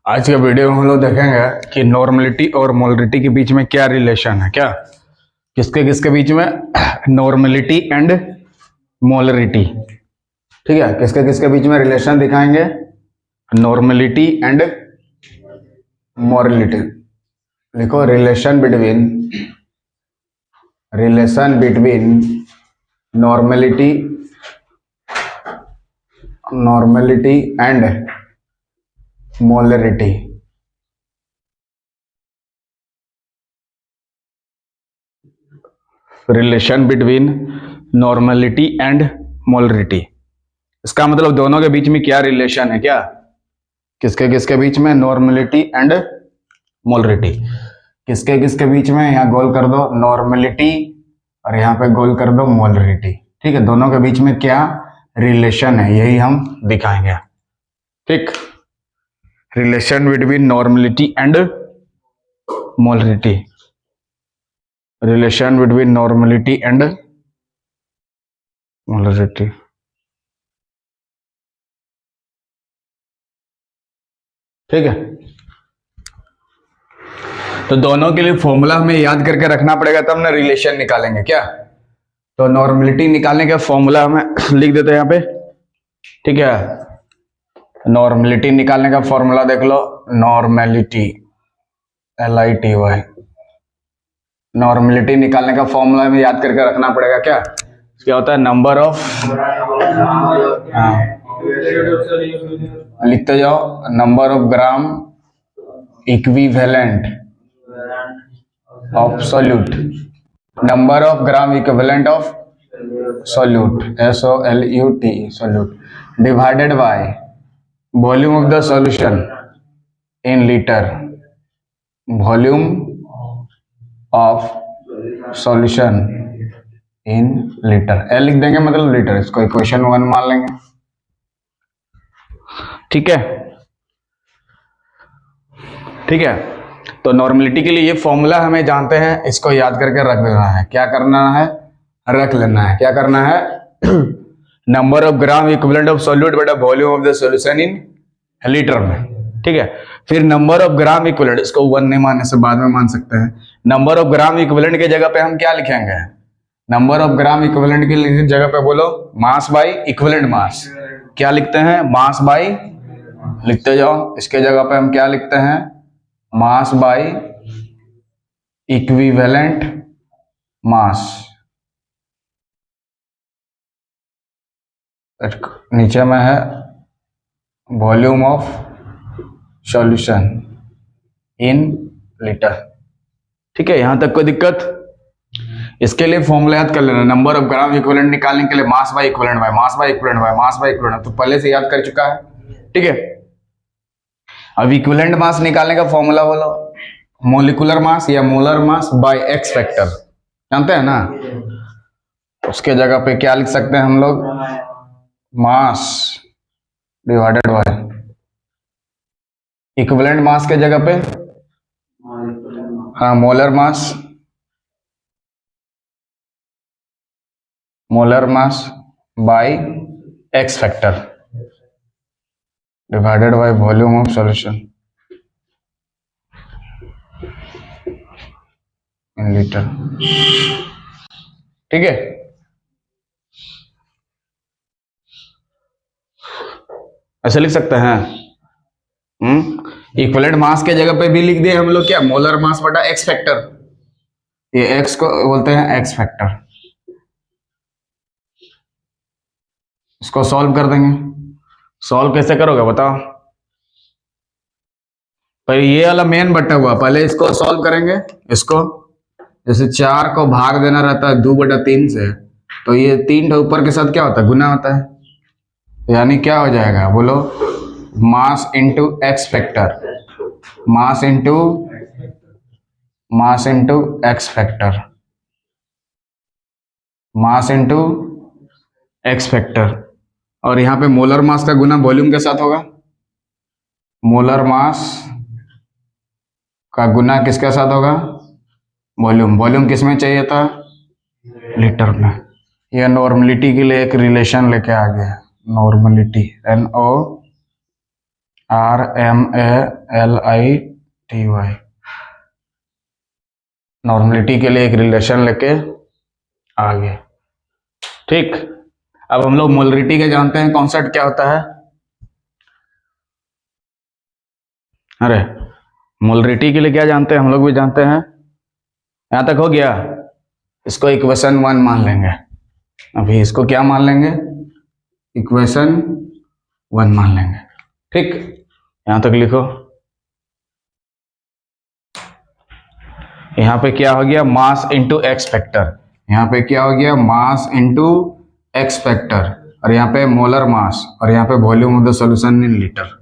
आज के वीडियो में हम लोग देखेंगे कि नॉर्मलिटी और मोलरिटी के बीच में क्या रिलेशन है। क्या किसके किसके बीच में? Normality and molarity. ठीक है, किसके किसके बीच में रिलेशन दिखाएंगे? Normality and morality. लिखो relation between normality and molarity. Relation between normality and molarity, इसका मतलब दोनों के बीच में क्या रिलेशन है? क्या किसके किसके बीच में? Normality and molarity. किसके किसके बीच में? यहाँ गोल कर दो नॉर्मलिटी और यहाँ पे गोल कर दो मोलरिटी। ठीक है, दोनों के बीच में क्या रिलेशन है यही हम दिखाएंगे। ठीक, relation between normality and molarity. Relation between normality and molarity. ठीक है, तो दोनों के लिए फॉर्मूला हमें याद करके रखना पड़ेगा, तब ना रिलेशन निकालेंगे। क्या तो नॉर्मलिटी निकालने का फॉर्मूला हमें लिख देते हैं यहाँ पे। ठीक है, नॉर्मलिटी निकालने का फॉर्मूला देख लो, नॉर्मलिटी LITY। नॉर्मलिटी निकालने का फॉर्मूला हमें याद करके रखना पड़ेगा। क्या होता है? नंबर ऑफ, लिखते जाओ, number of gram equivalent of solute. Number of gram equivalent of solute, SOLUT, solute, divided by volume of the solution in litre. Volume of solution in litre, L लिख देंगे मतलब लीटर, इसको equation 1 मान लेंगे। ठीक है, ठीक है, तो नॉर्मलिटी के लिए ये फॉर्मूला हमें जानते हैं, इसको याद करके रख देना है। क्या करना है? रख लेना है। क्या करना है? Number of gram equivalent of solute बटा volume of the solution in litre में। ठीक है, फिर नंबर ऑफ ग्राम इक्विवेलेंट, इसको 1 नहीं मानने से बाद में मान सकते हैं। नंबर ऑफ ग्राम इक्विवेलेंट की जगह पे हम क्या लिखेंगे? नंबर ऑफ ग्राम इक्विवेलेंट की जगह पे बोलो मास बाई इक्विवेलेंट मास। क्या लिखते हैं? मास बाई, लिखते जाओ, इसके जगह पे हम क्या लिखते हैं? Mass by equivalent mass. नीचे में है volume of solution in litre. ठीक है, यहां तक कोई दिक्कत? इसके लिए फॉर्मूला याद कर लेना, नंबर ऑफ ग्राम इक्विवेलेंट निकालने के लिए mass by equivalent by mass by equivalent by mass by equivalent, तो पहले से याद कर चुका है। ठीक है, अब इक्विवेलेंट मास निकालने का फॉर्मूला बोलो, मोलिकुलर मास या molar mass by x factor, जानते हैं ना? उसके जगह पे क्या लिख सकते हैं हम लोग? Mass divided by equivalent mass के जगह पे हाँ molar mass by x factor divided by volume of solution in litre. ठीक है, ऐसे लिख सकते हैं। इक्विवेलेंट मास के जगह पे भी लिख दिए हम लोग क्या? मोलर मास बटा एक्स फैक्टर। ये एक्स को बोलते हैं एक्स फैक्टर। इसको सॉल्व कर देंगे। सॉल्व कैसे करोगे बताओ? पर ये वाला मेन बटा हुआ, पहले इसको सॉल्व करेंगे। इसको जैसे 4 को भाग देना रहता है 2/3 से, तो ये 3 ऊपर के साथ क्या होता है? गुना होता है, यानी क्या हो जाएगा बोलो? मास इंटू एक्स फैक्टर, मास इंटू एक्स फैक्टर, मास इंटू एक्स फैक्टर। और यहाँ पे मोलर मास का गुना वॉल्यूम के साथ होगा। मोलर मास का गुना किसके साथ होगा? वॉल्यूम। वॉल्यूम किस में चाहिए था? लीटर में। यह नॉर्मलिटी के लिए एक रिलेशन लेके आ गया, नॉर्मलिटी NO RMALITY, नॉर्मलिटी के लिए एक रिलेशन लेके आ गए। ठीक, अब हम लोग मोलरिटी के जानते हैं कॉन्सेप्ट क्या होता है। अरे मोलरिटी के लिए क्या जानते हैं, हम लोग भी जानते हैं। यहां तक हो गया। इसको इक्वेशन 1 मान लेंगे। अभी इसको क्या मान लेंगे, इक्वेशन 1 मान लेंगे। ठीक, यहां तक लिखो। यहां पे क्या हो गया, मास इंटू एक्स फैक्टर। यहां पे क्या हो गया, मास इंटू एक्स फैक्टर, और यहाँ पे मोलर मास, और यहाँ पे volume of the solution in litre.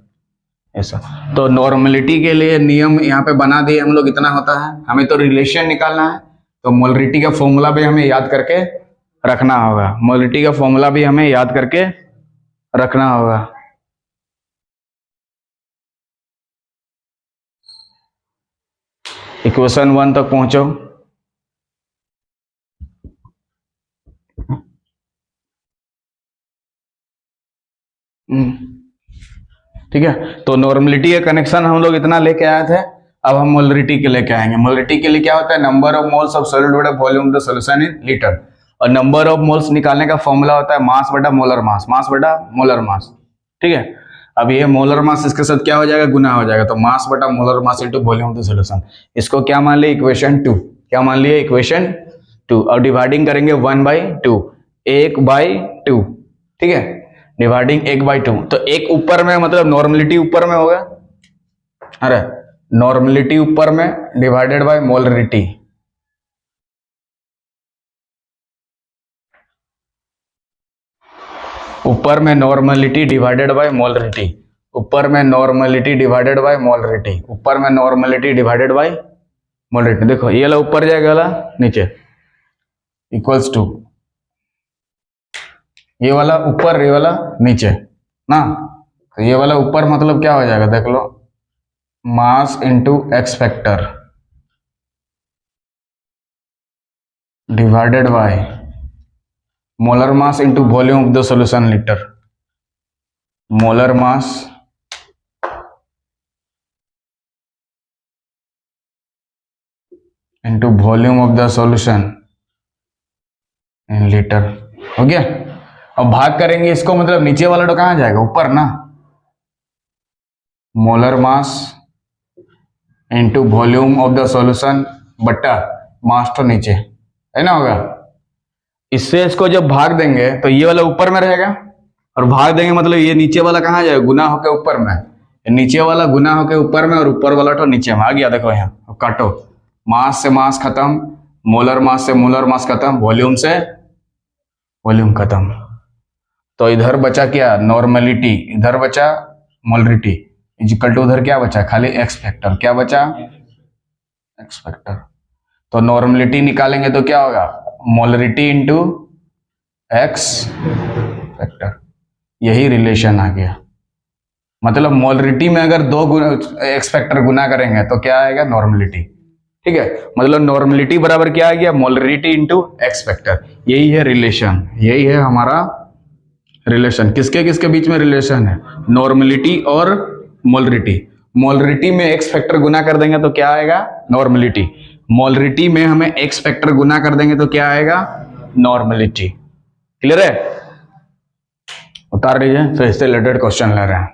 ऐसा तो नॉर्मलिटी के लिए नियम यहाँ पे बना दिए हम लोग, इतना होता है। हमें तो रिलेशन निकालना है, तो मोलरिटी का फॉर्मूला भी हमें याद करके रखना होगा। मोलरिटी का फॉर्मूला भी हमें याद करके रखना होगा। इक्वेशन 1 तक पहुंचो। ठीक है, तो नॉर्मलिटी का कनेक्शन हम लोग इतना लेके आए थे। अब हम मोलरिटी के लेके आएंगे। मोलरिटी के लिए क्या होता है, number of moles of solid बटा volume of the solution in litre, और नंबर ऑफ मोल्स निकालने का फॉर्मूला होता है मास बटा मोलर मास, मास बटा मोलर मास। ठीक है, अब ये मोलर मास इसके साथ क्या हो जाएगा, गुना हो जाएगा, तो मास बटा molar mass into volume of the solution. इसको क्या मान लिया, इक्वेशन 2। क्या मान लिया, इक्वेशन 2। और डिवाइडिंग करेंगे 1/2, 1/2। ठीक है, डिवाइडिंग 1/2, तो एक ऊपर में मतलब नॉर्मलिटी ऊपर में होगा। अरे नॉर्मलिटी ऊपर में डिवाइडेड बाय मोलरिटी। ऊपर में नॉर्मलिटी डिवाइडेड बाय मोलरिटी, ऊपर में नॉर्मलिटी डिवाइडेड बाय मोलरिटी, ऊपर में नॉर्मलिटी डिवाइडेड बाय मोलरिटी। देखो ये वाला ऊपर जाएगा, वाला नीचे, इक्वल्स टू ये वाला ऊपर, ये वाला नीचे ना। तो ये वाला ऊपर मतलब क्या हो जाएगा, देख लो, mass into X factor divided by molar mass into volume of the solution litre. Molar mass into volume of the solution in litre. हो गया। अब भाग करेंगे इसको, मतलब नीचे वाला तो कहां जाएगा, ऊपर ना। Molar mass into volume of the solution बट्टा मास तो नीचे है ना, होगा। इससे इसको जब भाग देंगे तो ये वाला ऊपर में रहेगा, और भाग देंगे मतलब ये नीचे वाला कहां जाएगा, गुना होकर ऊपर में। नीचे वाला गुना होकर ऊपर में, और ऊपर वाला तो नीचे में आ गया। देखो यहाँ काटो, मास से मास खत्म, मोलर मास से मोलर मास खत्म, वॉल्यूम से वॉल्यूम खत्म। तो इधर बचा क्या, नॉर्मलिटी, इधर बचा मोलरिटी, इक्वल टू उधर क्या बचा, खाली एक्स फैक्टर। क्या बचा, एक्स फैक्टर। तो नॉर्मलिटी निकालेंगे तो क्या होगा, मोलरिटी इंटू एक्स फैक्टर। यही रिलेशन आ गया। मतलब मोलरिटी में अगर 2 एक्स फैक्टर गुना करेंगे तो क्या आएगा, नॉर्मलिटी। ठीक है, मतलब नॉर्मलिटी बराबर क्या आ गया, मोलरिटी इंटू एक्स फैक्टर। यही है रिलेशन, यही है हमारा रिलेशन। किसके किसके बीच में रिलेशन है, नॉर्मलिटी और मोलरिटी। मोलरिटी में एक्स फैक्टर गुना कर देंगे तो क्या आएगा, नॉर्मलिटी। मोलरिटी में हमें एक्स फैक्टर गुना कर देंगे तो क्या आएगा, नॉर्मलिटी। क्लियर है, उतार लीजिए, फिर इससे रिलेटेड क्वेश्चन ले रहे हैं।